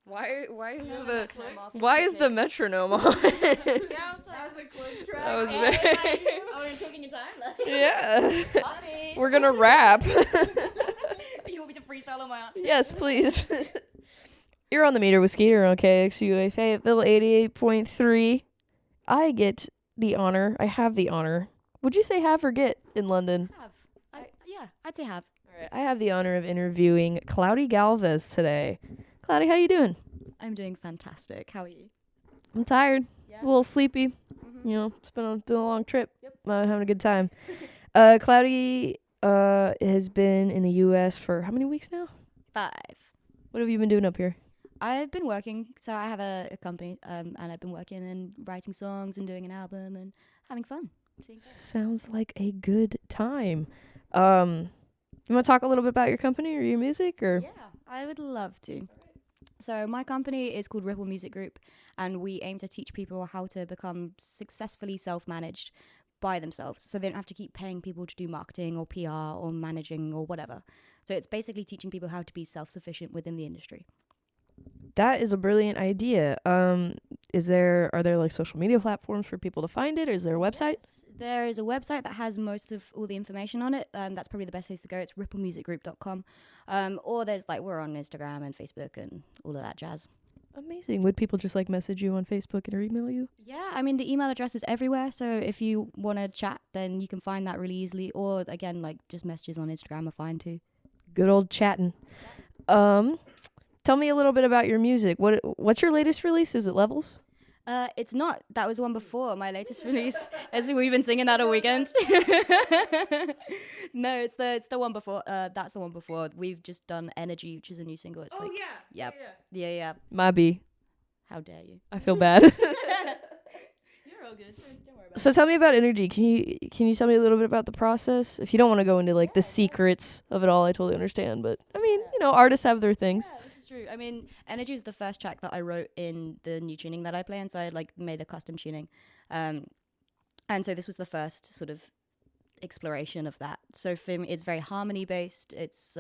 Why is the metronome on? Yeah, that was a quick track. That was Yeah, very. oh, you're taking your time. Yeah. Bobby. We're gonna rap. You want me to freestyle on my answer? Yes, please. You're on the meter with Skeeter on KXUA Fayetteville 88.3. I get the honor. I have the honor. Would you say have or get in London? Yeah, I'd say have. All right. I have the honor of interviewing Cloudy Galvez today. Cloudy, how you doing? I'm doing fantastic. How are you? I'm tired. Yeah. A little sleepy. Mm-hmm. You know, it's been a long trip. Yep. Having a good time. Cloudy has been in the U.S. for how many weeks now? 5. What have you been doing up here? I've been working, so I have a company, and I've been working and writing songs and doing an album and having fun. Sounds like a good time. You want to talk a little bit about your company or your music, or? Yeah, I would love to. So my company is called Ripple Music Group, and we aim to teach people how to become successfully self-managed by themselves, so they don't have to keep paying people to do marketing or PR or managing or whatever. So it's basically teaching people how to be self-sufficient within the industry. That is a brilliant idea. Are there like social media platforms for people to find it, or is there a website? Yes, there is a website that has most of all the information on it. That's probably the best place to go. It's ripplemusicgroup.com. Or there's we're on Instagram and Facebook and all of that jazz. Amazing. Would people just message you on Facebook or email you? Yeah, I mean the email address is everywhere. So if you want to chat, then you can find that really easily. Or again, just messages on Instagram are fine too. Good old chatting. Tell me a little bit about your music. What's your latest release? Is it Levels? It's not. That was the one before my latest release. As we've been singing that all weekend. No, it's the one before. That's the one before. We've just done Energy, which is a new single. It's yeah. Yeah. My B. How dare you? I feel bad. You're all good. Don't worry about So tell me about Energy. Can you tell me a little bit about the process? If you don't want to go into the secrets of it all, I totally understand. But I mean, artists have their things. Yeah, this is true. I mean, Energy is the first track that I wrote in the new tuning that I play, and so I made a custom tuning, and so this was the first sort of exploration of that. So for me, it's very harmony based. It's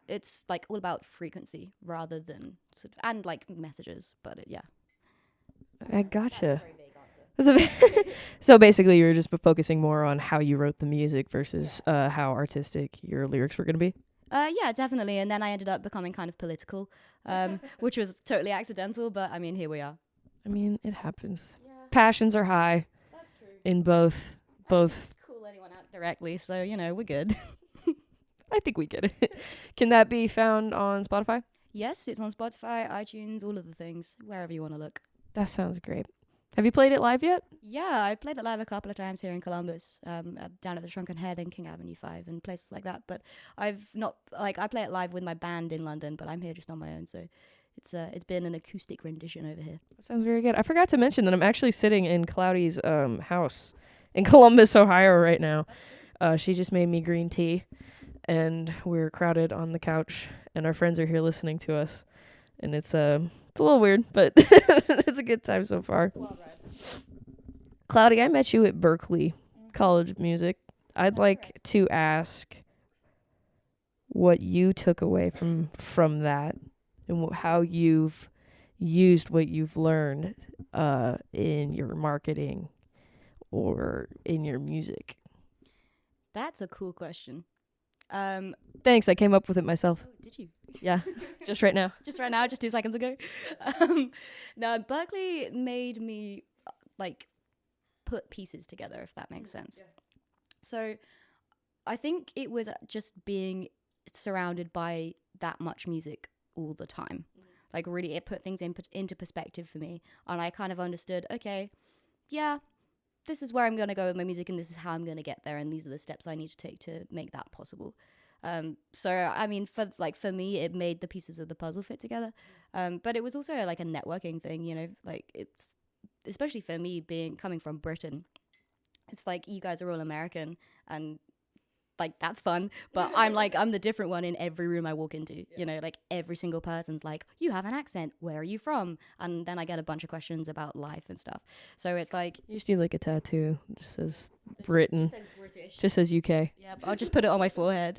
it's all about frequency rather than and messages. But I gotcha. That's a very vague answer. So basically, you were just focusing more on how you wrote the music versus how artistic your lyrics were going to be? Yeah, definitely. And then I ended up becoming kind of political, which was totally accidental. But I mean, here we are. I mean, it happens. Yeah, Passions are high that's true. in both. Call anyone out directly, so we're good. I think we get it. Can that be found on Spotify? Yes, it's on Spotify, iTunes, all of the things, wherever you want to look. That sounds great. Have you played it live yet? Yeah, I played it live a couple of times here in Columbus, down at the Shrunken Head and King Avenue 5 and places like that. But I've not, I play it live with my band in London, but I'm here just on my own. So it's been an acoustic rendition over here. That sounds very good. I forgot to mention that I'm actually sitting in Cloudy's house in Columbus, Ohio right now. She just made me green tea, and we're crowded on the couch, and our friends are here listening to us. And it's a little weird, but it's a good time so far. Cloudy, I met you at Berkeley College of Music. I'd like to ask what you took away from that and how you've used what you've learned in your marketing or in your music. That's a cool question. Thanks, I came up with it myself. Oh, did you? Yeah, just right now. Just right now, just 2 seconds ago. No, Berkeley made me put pieces together, if that makes sense. Yeah. So I think it was just being surrounded by that much music all the time. Really, it put things into perspective for me. And I kind of understood, okay, yeah, this is where I'm going to go with my music and this is how I'm going to get there. And these are the steps I need to take to make that possible. So, I mean, for me, it made the pieces of the puzzle fit together. But it was also a networking thing, it's, especially for me coming from Britain, it's you guys are all American and that's fun. But I'm the different one in every room I walk into, every single person's you have an accent. Where are you from? And then I get a bunch of questions about life and stuff. So it's you just need a tattoo. It just says Britain. Just says British. Just says UK. Yeah, I'll just put it on my forehead.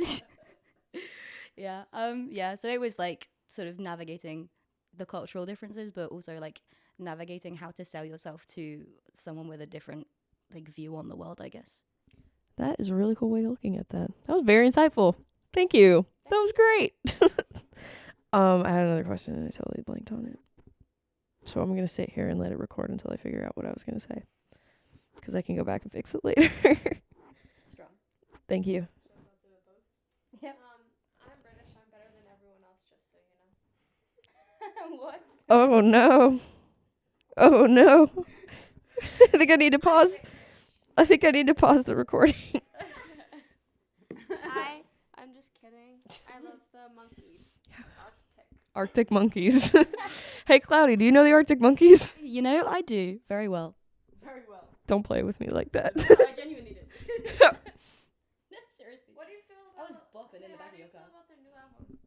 Yeah. So it was sort of navigating the cultural differences, but also like navigating how to sell yourself to someone with a different like view on the world, I guess. That is a really cool way of looking at that. That was very insightful. Thank you. That was great. I had another question and I totally blanked on it. So I'm going to sit here and let it record until I figure out what I was going to say. Because I can go back and fix it later. Strong. Thank you. Yep. I'm British. I'm better than everyone else, just so you know. What? Oh, no. Oh, no. I think I need to pause. I think I need to pause the recording. I'm just kidding. I love the monkeys. Arctic monkeys. Hey, Cloudy, do you know the Arctic monkeys? You know, I do very well. Very well. Don't play with me like that. I genuinely did. That's seriously. What do you feel I about? was bopping in the back How of do you your feel car. about their new album?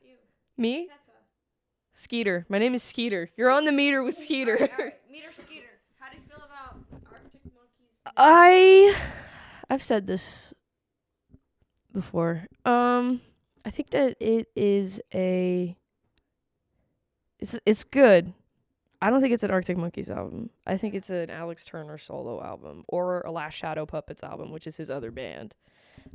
You. Me? Tessa. Skeeter. My name is Skeeter. You're on the meter with Skeeter. Alright. Meter Skeeter. How do you feel about Arctic monkeys? I've said this before. I think that it is it's good. I don't think it's an Arctic Monkeys album. I think it's an Alex Turner solo album or a Last Shadow Puppets album, which is his other band.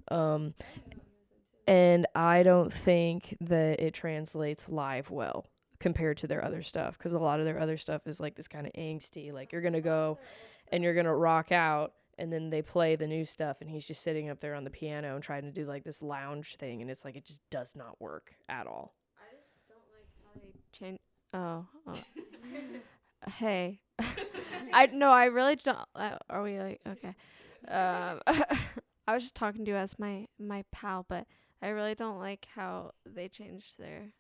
And I don't think that it translates live well compared to their other stuff, because a lot of their other stuff is like this kind of angsty, like you're gonna go and you're gonna rock out, and then they play the new stuff and he's just sitting up there on the piano and trying to do like this lounge thing, and it's like it just does not work at all. I just don't like how they change. Oh. Hey. I really don't. Are we like okay? I was just talking to you as my pal, but I really don't like how they changed their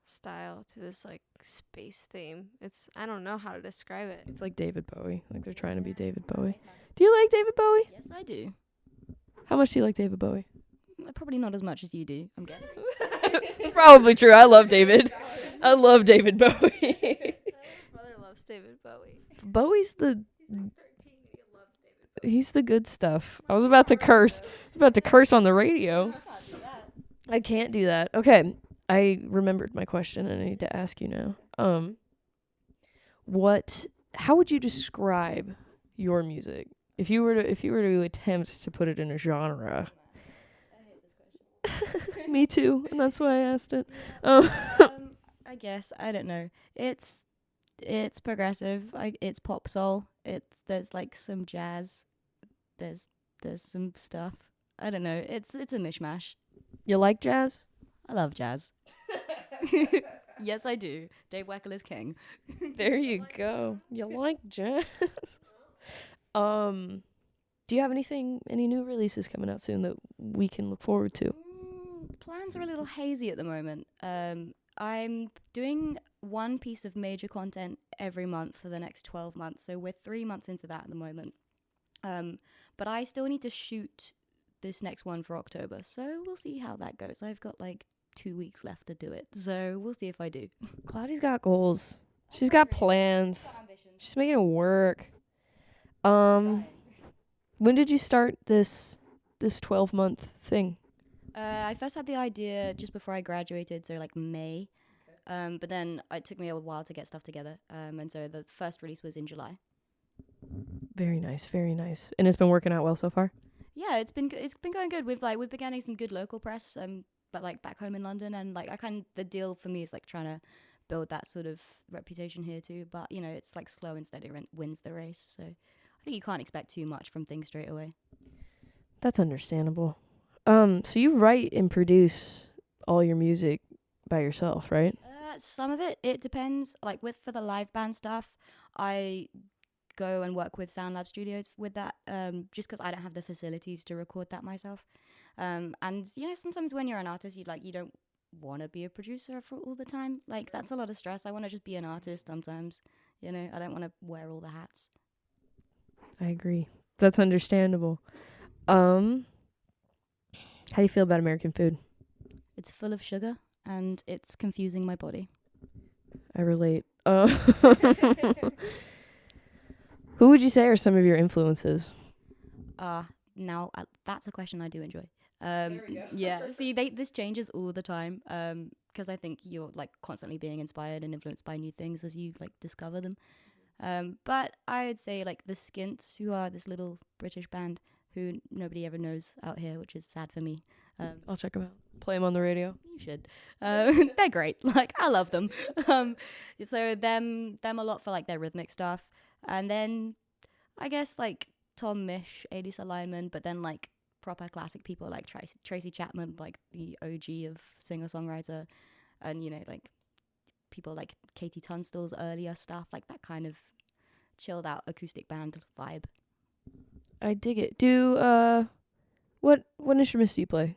style to this like space theme. I don't know how to describe it. It's like David Bowie, like they're trying to be David Bowie. Do you like David Bowie? Yes, I do. How much do you like David Bowie? Probably not as much as you do, I'm guessing. It's probably true. I love David. I love David Bowie. My brother loves David Bowie. Bowie's the He's like 13 and he loves David Bowie. he's the good stuff. I was about to curse. On the radio. I can't do that. Okay. I remembered my question and I need to ask you now. How would you describe your music if you were to attempt to put it in a genre? Me too, and that's why I asked it. I guess I don't know. It's progressive. It's pop soul. There's like some jazz. There's some stuff. I don't know. It's a mishmash. You like jazz? I love jazz. Yes, I do. Dave Weckl is king. There you go. You like jazz? Do you have any new releases coming out soon that we can look forward to? Plans are a little hazy at the moment. I'm doing one piece of major content every month for the next 12 months. So we're 3 months into that at the moment. But I still need to shoot this next one for October. So we'll see how that goes. I've got like 2 weeks left to do it. So we'll see if I do. Cloudy's got goals. She's got plans. She's making it work. When did you start this 12-month thing? I first had the idea just before I graduated, so like May. But then it took me a while to get stuff together. And so the first release was in July. Very nice, very nice. And it's been working out well so far? Yeah, it's been going good. We've been getting some good local press, but like back home in London, and like the deal for me is like trying to build that sort of reputation here too. But you know, it's like slow and steady wins the race. So I think you can't expect too much from things straight away. That's understandable. So you write and produce all your music by yourself, right? Some of it depends. Like for the live band stuff, I go and work with SoundLab Studios with that, just because I don't have the facilities to record that myself. And you know, sometimes when you're an artist, you don't want to be a producer for all the time. Like that's a lot of stress. I want to just be an artist sometimes. You know, I don't want to wear all the hats. I agree. That's understandable. How do you feel about American food? It's full of sugar and it's confusing my body. I relate. Who would you say are some of your influences? Now that's a question I do enjoy. There we go. Yeah. See, this changes all the time. because I think you're like constantly being inspired and influenced by new things as you like discover them. But I would say like the Skints, who are this little British band who nobody ever knows out here, which is sad for me. I'll check them out. Play them on the radio. You should. They're great. Like, I love them. So them a lot for like their rhythmic stuff, and then I guess like Tom Misch, Elisa Lyman, but then like proper classic people like Tracy Chapman, like the OG of singer-songwriter, and you know like people like Katie Tunstall's earlier stuff, like that kind of chilled out acoustic band vibe. I dig it. Do what instruments do you play?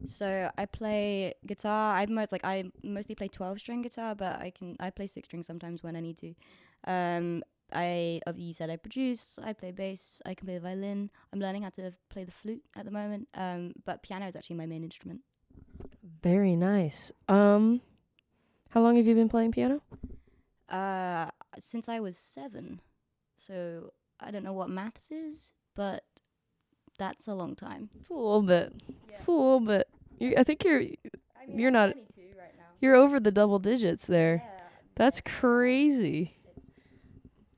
So I play guitar. I mostly play 12-string guitar, but I play 6-string sometimes when I need to. You said I produce. I play bass. I can play the violin. I'm learning how to play the flute at the moment. But piano is actually my main instrument. Very nice. How long have you been playing piano? Since I was 7. So I don't know what maths is, but that's a long time. It's a little bit. Yeah. It's a little bit. I think you're I'm not. 22 right now. You're over the double digits there. Yeah, That's crazy.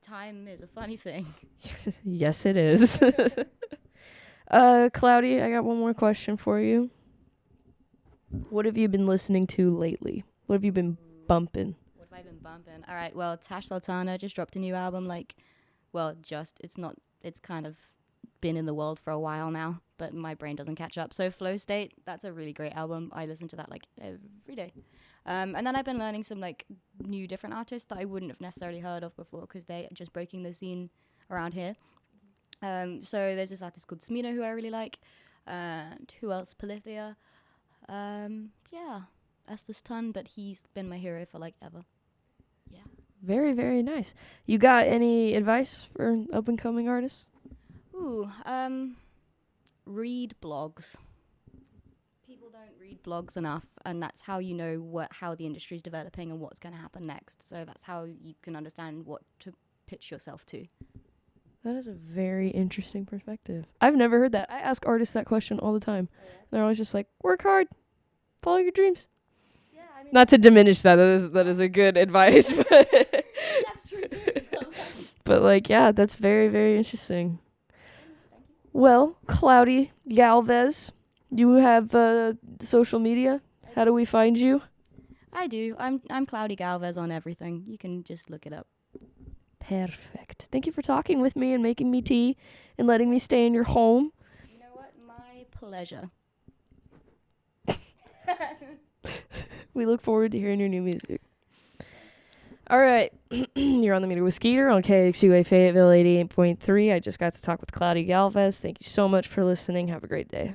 time is a funny thing. Yes, it is. Cloudy, I got one more question for you. What have you been listening to lately? What have you been bumping? What have I been bumping? All right, well, Tash Sultana just dropped a new album. It's kind of been in the world for a while now, but my brain doesn't catch up. So Flow State, that's a really great album. I listen to that like every day. And then I've been learning some like new different artists that I wouldn't have necessarily heard of before because they're just breaking the scene around here. So there's this artist called Smino who I really like. And who else? Polythia. Yeah, Estes Tun, but he's been my hero for like ever. Yeah. Very, very nice. You got any advice for up-and-coming artists? Ooh, read blogs. People don't read blogs enough, and that's how you know how the industry is developing and what's going to happen next. So that's how you can understand what to pitch yourself to. That is a very interesting perspective. I've never heard that. I ask artists that question all the time. Oh, yeah? They're always just like, work hard, follow your dreams. Yeah, I mean, Not to diminish that. That is a good advice. But that's true too. but like, yeah, that's very, very interesting. Well, Cloudy Galvez, you have social media. How do we find you? I do. I'm Cloudy Galvez on everything. You can just look it up. Perfect. Thank you for talking with me and making me tea and letting me stay in your home. You know what? My pleasure. We look forward to hearing your new music. All right. You're on the meter with Skeeter on KXUA Fayetteville 88.3. I just got to talk with Cloudy Galvez. Thank you so much for listening. Have a great day.